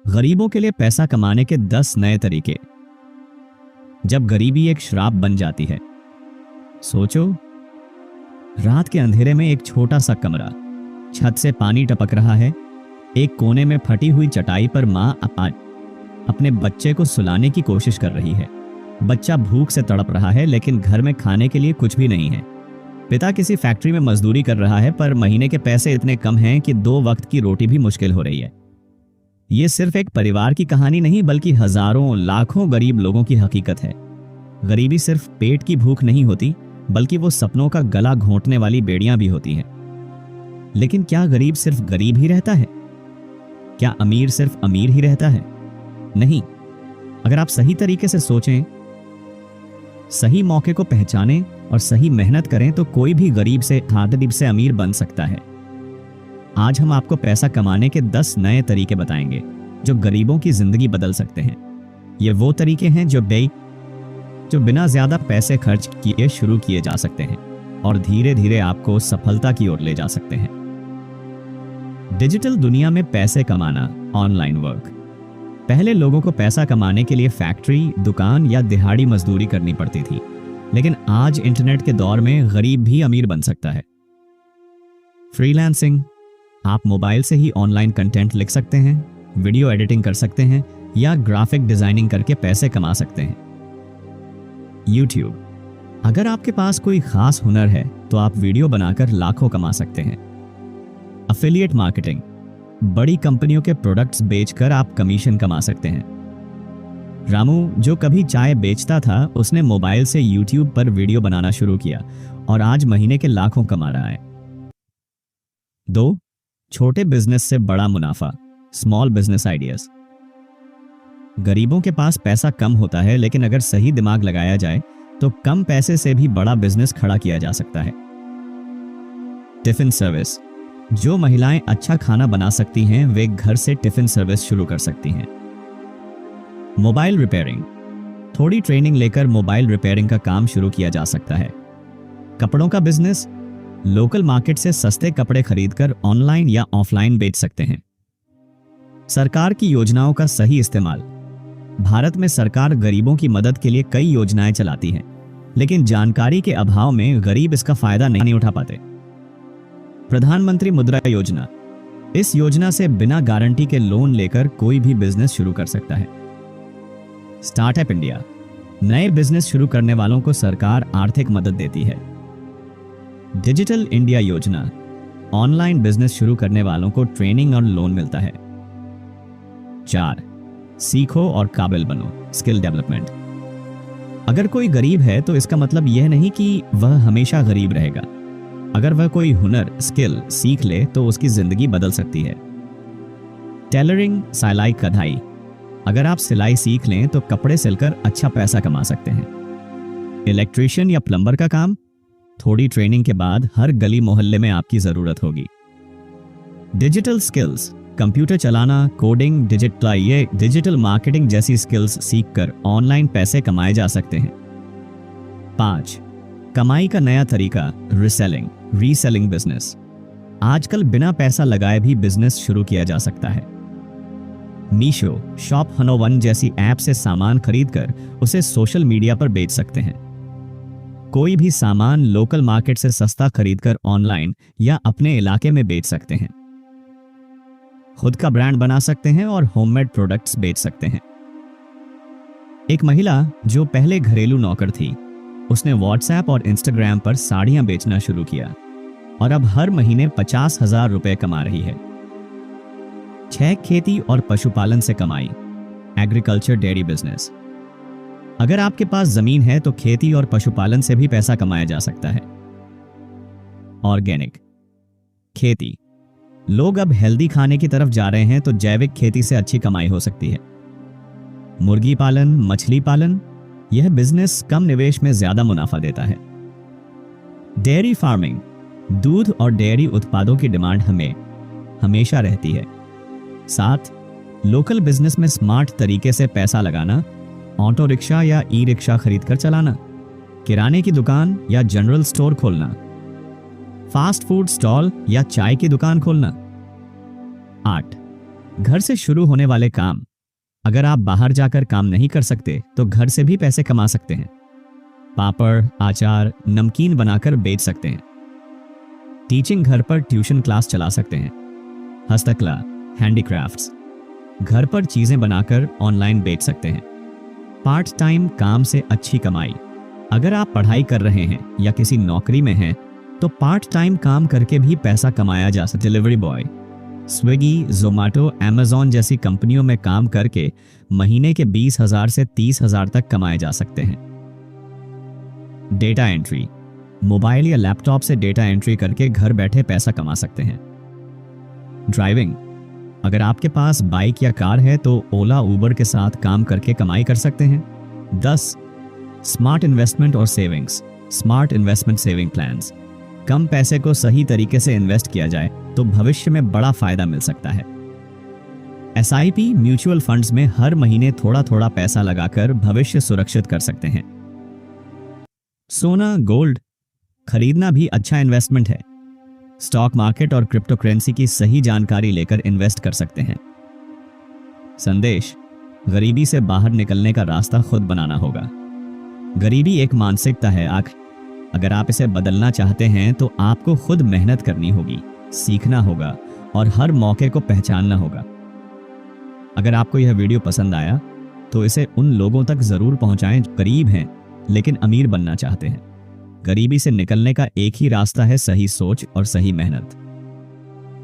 गरीबों के लिए पैसा कमाने के 10 नए तरीके। जब गरीबी एक श्राप बन जाती है। सोचो, रात के अंधेरे में एक छोटा सा कमरा, छत से पानी टपक रहा है, एक कोने में फटी हुई चटाई पर माँ अपने बच्चे को सुलाने की कोशिश कर रही है। बच्चा भूख से तड़प रहा है, लेकिन घर में खाने के लिए कुछ भी नहीं है। पिता किसी फैक्ट्री में मजदूरी कर रहा है, पर महीने के पैसे इतने कम हैं कि 2 वक्त की रोटी भी मुश्किल हो रही है। ये सिर्फ एक परिवार की कहानी नहीं, बल्कि हजारों लाखों गरीब लोगों की हकीकत है। गरीबी सिर्फ पेट की भूख नहीं होती, बल्कि वो सपनों का गला घोंटने वाली बेड़ियां भी होती हैं। लेकिन क्या गरीब सिर्फ गरीब ही रहता है? क्या अमीर सिर्फ अमीर ही रहता है? नहीं। अगर आप सही तरीके से सोचें, सही मौके को पहचानें और सही मेहनत करें, तो कोई भी गरीब से गरीब से अमीर बन सकता है। आज हम आपको पैसा कमाने के 10 नए तरीके बताएंगे जो गरीबों की जिंदगी बदल सकते हैं। ये वो तरीके हैं जो बिना ज्यादा पैसे खर्च किए शुरू किए जा सकते हैं और धीरे धीरे आपको सफलता की ओर ले जा सकते हैं। डिजिटल दुनिया में पैसे कमाना, ऑनलाइन वर्क। पहले लोगों को पैसा कमाने के लिए फैक्ट्री, दुकान या दिहाड़ी मजदूरी करनी पड़ती थी, लेकिन आज इंटरनेट के दौर में गरीब भी अमीर बन सकता है। फ्रीलांसिंग। आप मोबाइल से ही ऑनलाइन कंटेंट लिख सकते हैं, वीडियो एडिटिंग कर सकते हैं या ग्राफिक डिजाइनिंग करके पैसे कमा सकते हैं। यूट्यूब। अगर आपके पास कोई खास हुनर है तो आप वीडियो बनाकर लाखों कमा सकते हैं। Affiliate marketing. बड़ी कंपनियों के प्रोडक्ट्स बेचकर आप कमीशन कमा सकते हैं। रामू, जो कभी चाय बेचता था, उसने मोबाइल से यूट्यूब पर वीडियो बनाना शुरू किया और आज महीने के लाखों कमा रहा है। 2. छोटे बिजनेस से बड़ा मुनाफा, स्मॉल बिजनेस आइडियाज। गरीबों के पास पैसा कम होता है, लेकिन अगर सही दिमाग लगाया जाए तो कम पैसे से भी बड़ा बिजनेस खड़ा किया जा सकता है। Tiffin service. जो महिलाएं अच्छा खाना बना सकती हैं, वे घर से टिफिन सर्विस शुरू कर सकती हैं। Mobile repairing. थोड़ी ट्रेनिंग लेकर मोबाइल रिपेयरिंग का काम शुरू किया जा सकता है। कपड़ों का बिजनेस। लोकल मार्केट से सस्ते कपड़े खरीदकर ऑनलाइन या ऑफलाइन बेच सकते हैं। सरकार की योजनाओं का सही इस्तेमाल। भारत में सरकार गरीबों की मदद के लिए कई योजनाएं चलाती है, लेकिन जानकारी के अभाव में गरीब इसका फायदा नहीं उठा पाते। प्रधानमंत्री मुद्रा योजना। इस योजना से बिना गारंटी के लोन लेकर कोई भी बिजनेस शुरू कर सकता है। Startup India. नए बिजनेस शुरू करने वालों को सरकार आर्थिक मदद देती है। डिजिटल इंडिया योजना। ऑनलाइन बिजनेस शुरू करने वालों को ट्रेनिंग और लोन मिलता है। 4. सीखो और काबिल बनो, स्किल डेवलपमेंट। अगर कोई गरीब है तो इसका मतलब यह नहीं कि वह हमेशा गरीब रहेगा। अगर वह कोई हुनर, स्किल सीख ले तो उसकी जिंदगी बदल सकती है। टेलरिंग, सिलाई कढ़ाई। अगर आप सिलाई सीख लें तो कपड़े सिलकर अच्छा पैसा कमा सकते हैं। इलेक्ट्रीशियन या प्लम्बर का काम। थोड़ी ट्रेनिंग के बाद हर गली मोहल्ले में आपकी जरूरत होगी। Digital skills. कंप्यूटर चलाना, कोडिंग, डिजिटल मार्केटिंग जैसी स्किल्स सीखकर ऑनलाइन पैसे कमाए जा सकते हैं। 5. कमाई का नया तरीका, रीसेलिंग बिजनेस। आजकल बिना पैसा लगाए भी बिजनेस शुरू किया जा सकता है। मीशो, शॉप 101 जैसी ऐप से सामान खरीदकर उसे सोशल मीडिया पर बेच सकते हैं। कोई भी सामान लोकल मार्केट से सस्ता खरीदकर ऑनलाइन या अपने इलाके में बेच सकते हैं। खुद का ब्रांड बना सकते हैं और होममेड प्रोडक्ट्स बेच सकते हैं। एक महिला जो पहले घरेलू नौकर थी, उसने व्हाट्सएप और इंस्टाग्राम पर साड़ियां बेचना शुरू किया और अब हर महीने 50,000 रुपए कमा रही है। 6. खेती और पशुपालन से कमाई, एग्रीकल्चर डेयरी बिजनेस। अगर आपके पास जमीन है तो खेती और पशुपालन से भी पैसा कमाया जा सकता है। ऑर्गेनिक खेती। लोग अब हेल्दी खाने की तरफ जा रहे हैं, तो जैविक खेती से अच्छी कमाई हो सकती है। मुर्गी पालन, मछली पालन, यह बिजनेस कम निवेश में ज्यादा मुनाफा देता है। Dairy farming. दूध और डेयरी उत्पादों की डिमांड हमेशा रहती है। 7. लोकल बिजनेस में स्मार्ट तरीके से पैसा लगाना, ऑटो रिक्शा या ई रिक्शा खरीदकर चलाना, किराने की दुकान या जनरल स्टोर खोलना, फास्ट फूड स्टॉल या चाय की दुकान खोलना। 8. घर से शुरू होने वाले काम। अगर आप बाहर जाकर काम नहीं कर सकते तो घर से भी पैसे कमा सकते हैं। पापड़, अचार, नमकीन बनाकर बेच सकते हैं। टीचिंग, घर पर ट्यूशन क्लास चला सकते हैं। हस्तकला, हैंडीक्राफ्ट्स, घर पर चीजें बनाकर ऑनलाइन बेच सकते हैं। पार्ट टाइम काम से अच्छी कमाई। अगर आप पढ़ाई कर रहे हैं या किसी नौकरी में हैं तो पार्ट टाइम काम करके भी पैसा कमाया जा सकता है। Delivery boy, Swiggy, Zomato, Amazon जैसी कंपनियों में काम करके महीने के 20,000 से 30,000 तक कमाए जा सकते हैं। डेटा एंट्री, मोबाइल या लैपटॉप से डेटा एंट्री करके घर बैठे पैसा कमा सकते हैं। ड्राइविंग, अगर आपके पास बाइक या कार है तो ओला, उबर के साथ काम करके कमाई कर सकते हैं। 10. स्मार्ट इन्वेस्टमेंट और savings. Smart investment saving plans. कम पैसे को सही तरीके से इन्वेस्ट किया जाए तो भविष्य में बड़ा फायदा मिल सकता है। एसआईपी, म्यूचुअल फंड्स में हर महीने थोड़ा थोड़ा पैसा लगाकर भविष्य सुरक्षित कर सकते हैं। सोना, गोल्ड खरीदना भी अच्छा इन्वेस्टमेंट है। स्टॉक मार्केट और क्रिप्टो करेंसी की सही जानकारी लेकर इन्वेस्ट कर सकते हैं। संदेश, गरीबी से बाहर निकलने का रास्ता खुद बनाना होगा। गरीबी एक मानसिकता है। अगर आप इसे बदलना चाहते हैं तो आपको खुद मेहनत करनी होगी, सीखना होगा और हर मौके को पहचानना होगा। अगर आपको यह वीडियो पसंद आया तो इसे उन लोगों तक जरूर पहुंचाएं जो गरीब हैं लेकिन अमीर बनना चाहते हैं। गरीबी से निकलने का एक ही रास्ता है, सही सोच और सही मेहनत।